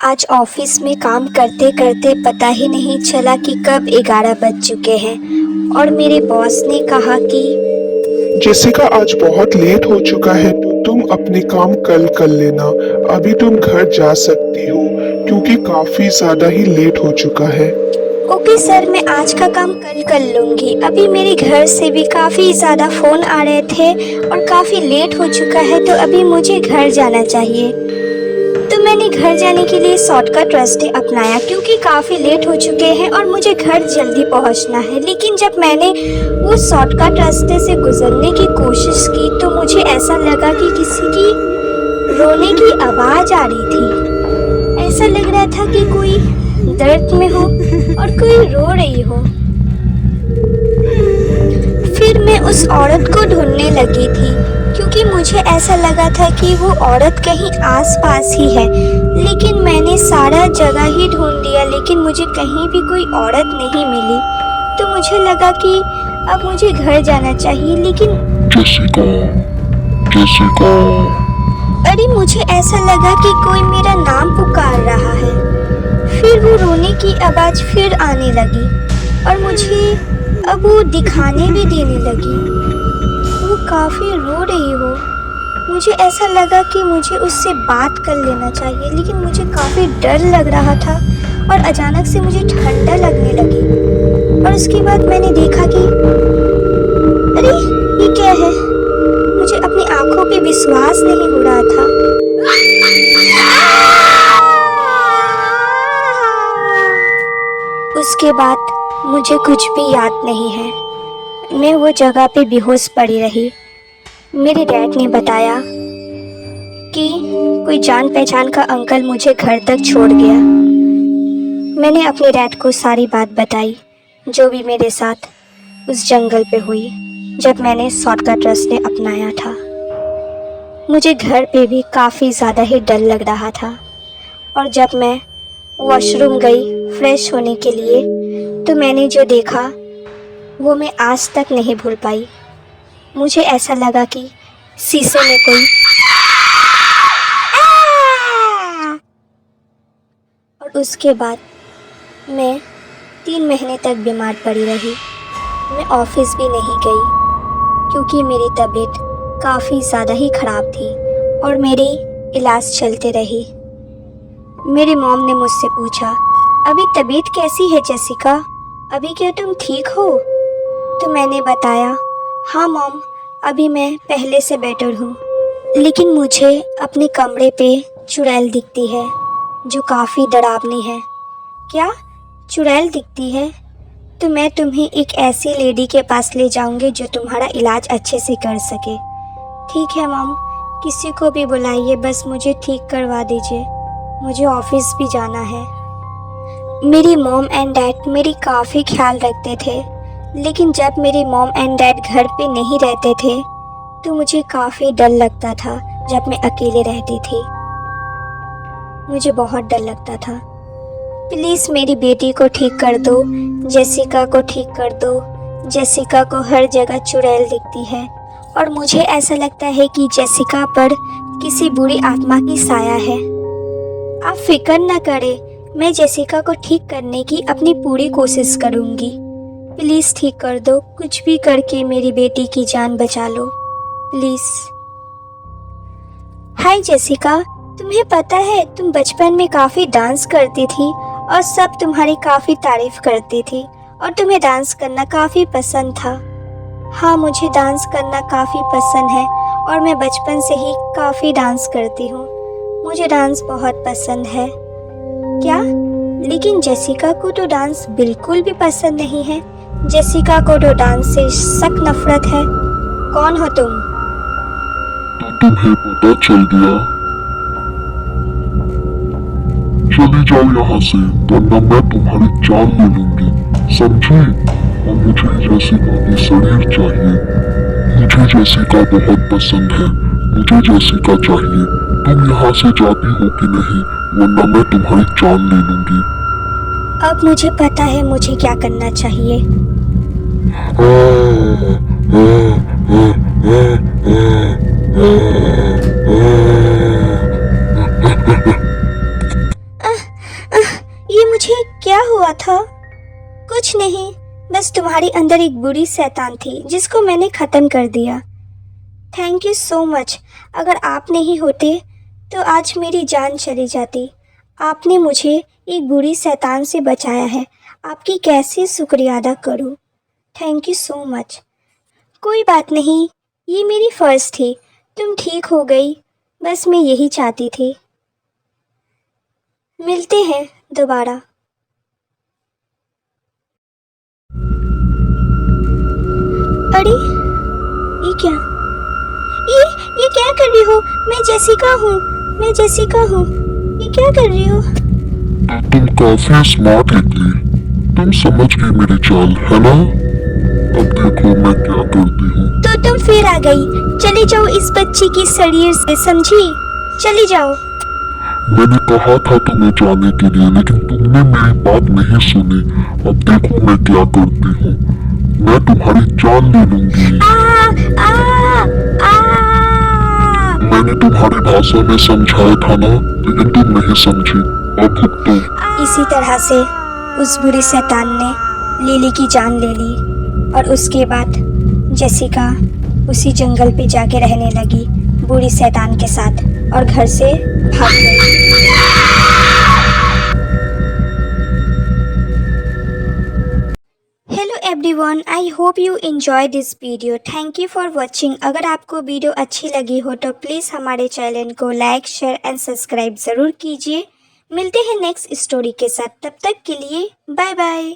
आज ऑफिस में काम करते करते पता ही नहीं चला कि कब 11 बज चुके हैं और मेरे बॉस ने कहा कि जेसिका, आज बहुत लेट हो चुका है तो तुम अपने काम कल कर लेना। अभी तुम घर जा सकती हो क्योंकि काफी ज्यादा ही लेट हो चुका है। ओके सर, मैं आज का काम कल कर लूँगी। अभी मेरे घर से भी काफ़ी ज़्यादा फ़ोन आ रहे थे और काफ़ी लेट हो चुका है तो अभी मुझे घर जाना चाहिए। तो मैंने घर जाने के लिए शॉर्टकट रास्ते अपनाया क्योंकि काफ़ी लेट हो चुके हैं और मुझे घर जल्दी पहुंचना है। लेकिन जब मैंने वो शॉर्टकट रास्ते से गुजरने की कोशिश की तो मुझे ऐसा लगा कि किसी की रोने की आवाज़ आ रही थी। ऐसा लग रहा था कि कोई दर्द में हो और कोई रो रही हो। फिर मैं उस औरत को ढूंढने लगी थी क्योंकि मुझे ऐसा लगा था कि वो औरत कहीं आसपास ही है। लेकिन मैंने सारा जगह ही ढूंढ लिया लेकिन मुझे कहीं भी कोई औरत नहीं मिली। तो मुझे लगा कि अब मुझे घर जाना चाहिए। लेकिन जेसिका, जेसिका। अरे, मुझे ऐसा लगा कि कोई मेरा नाम पुकार रहा है। फिर वो रोने की आवाज़ फिर आने लगी और मुझे अब वो दिखाने भी देने लगी। वो काफ़ी रो रही हो। मुझे ऐसा लगा कि मुझे उससे बात कर लेना चाहिए लेकिन मुझे काफ़ी डर लग रहा था और अचानक से मुझे ठंडा लगने लगी। और उसके बाद मैंने देखा कि अरे, ये क्या है? मुझे अपनी आंखों पे विश्वास नहीं हो रहा था। उसके बाद मुझे कुछ भी याद नहीं है। मैं वो जगह पे बेहोश पड़ी रही। मेरे डैड ने बताया कि कोई जान पहचान का अंकल मुझे घर तक छोड़ गया। मैंने अपने डैड को सारी बात बताई जो भी मेरे साथ उस जंगल पे हुई जब मैंने शॉर्टकट रास्ते अपनाया था। मुझे घर पे भी काफ़ी ज़्यादा ही डर लग रहा था और जब मैं वॉशरूम गई फ्रेश होने के लिए तो मैंने जो देखा वो मैं आज तक नहीं भूल पाई। मुझे ऐसा लगा कि शीशे में कोई और उसके बाद मैं 3 महीने तक बीमार पड़ी रही। मैं ऑफिस भी नहीं गई क्योंकि मेरी तबीयत काफ़ी ज़्यादा ही ख़राब थी और मेरी इलाज चलते रही। मेरी मॉम ने मुझसे पूछा, अभी तबीयत कैसी है जेसिका? अभी क्या तुम ठीक हो? तो मैंने बताया, हाँ मॉम, अभी मैं पहले से बेटर हूँ। लेकिन मुझे अपने कमरे पे चुड़ैल दिखती है जो काफ़ी डरावनी है। क्या चुड़ैल दिखती है? तो मैं तुम्हें एक ऐसी लेडी के पास ले जाऊंगी जो तुम्हारा इलाज अच्छे से कर सके। ठीक है मॉम, किसी को भी बुलाइए, बस मुझे ठीक करवा दीजिए। मुझे ऑफिस भी जाना है। मेरी मॉम एंड डैड मेरी काफ़ी ख्याल रखते थे लेकिन जब मेरी मॉम एंड डैड घर पे नहीं रहते थे तो मुझे काफ़ी डर लगता था। जब मैं अकेले रहती थी मुझे बहुत डर लगता था। प्लीज़ मेरी बेटी को ठीक कर दो, जेसिका को ठीक कर दो। जेसिका को हर जगह चुड़ैल दिखती है और मुझे ऐसा लगता है कि जेसिका पर किसी बुरी आत्मा की साया है। आप फिक्र न करें, मैं जेसिका को ठीक करने की अपनी पूरी कोशिश करूंगी। प्लीज़ ठीक कर दो, कुछ भी करके मेरी बेटी की जान बचा लो प्लीज़। हाय जेसिका, तुम्हें पता है तुम बचपन में काफ़ी डांस करती थी और सब तुम्हारी काफ़ी तारीफ करती थी और तुम्हें डांस करना काफ़ी पसंद था। हाँ, मुझे डांस करना काफ़ी पसंद है और मैं बचपन से ही काफ़ी डांस करती हूँ। मुझे डांस बहुत पसंद है। क्या? लेकिन जेसिका को तो डांस बिल्कुल भी पसंद नहीं है। जेसिका को तो डांस से सख्त नफरत है। कौन हो तुम? तो तुम्हें पता चल गया? चली जाओ यहाँ से वरना मैं तुम्हारी जान ले लूंगी, समझी? और मुझे जेसिका की शरीर चाहिए। मुझे जेसिका बहुत पसंद है। मुझे जेसिका चाहिए। तुम यहाँ से जाती हो कि नहीं वरना मैं तुम्हारी जान ले लूंगी। अब मुझे पता है मुझे क्या करना चाहिए। तुम्हारे अंदर एक बुरी शैतान थी जिसको मैंने ख़त्म कर दिया। Thank you so much. अगर आप नहीं होते तो आज मेरी जान चली जाती। आपने मुझे एक बुरी शैतान से बचाया है। आपकी कैसे शुक्रिया अदा करूं? Thank you so much. कोई बात नहीं, ये मेरी फ़र्ज़ थी। तुम ठीक हो गई, बस मैं यही चाहती थी। मिलते हैं दोबारा। अरे ये क्या? ये क्या कर रही हो? मैं जेसिका हूँ। ये क्या कर रही हो? तुम काफी स्मार्ट निकली। तुम समझ गई मेरी चाल, है ना? अब देखो मैं क्या करती हूँ। तो तुम फिर आ गई। चले जाओ इस बच्ची की शरीर से, समझी? चली जाओ। मैंने कहा था तुम्हें जाने के लिए, लेकिन तुमने मेरी बात नहीं सुनी। अब देखो मैं क्या करती हूँ। मैं तुम्हारी जान ले लूंगी। आ, आ, मैंने तुम्हारी भाषा में समझाया था ना, लेकिन तुम नहीं समझी। अब भुगतो। इसी तरह से उस बुरी शैतान ने लिली की जान ले ली और उसके बाद जेसिका उसी जंगल पे जाके रहने लगी बुरी शैतान के साथ और घर से भाग गई। Hello everyone, I hope you enjoy this video. Thank you for watching. अगर आपको वीडियो अच्छी लगी हो तो प्लीज़ हमारे चैनल को लाइक, शेयर एंड सब्सक्राइब ज़रूर कीजिए। मिलते हैं नेक्स्ट स्टोरी के साथ, तब तक के लिए बाय बाय।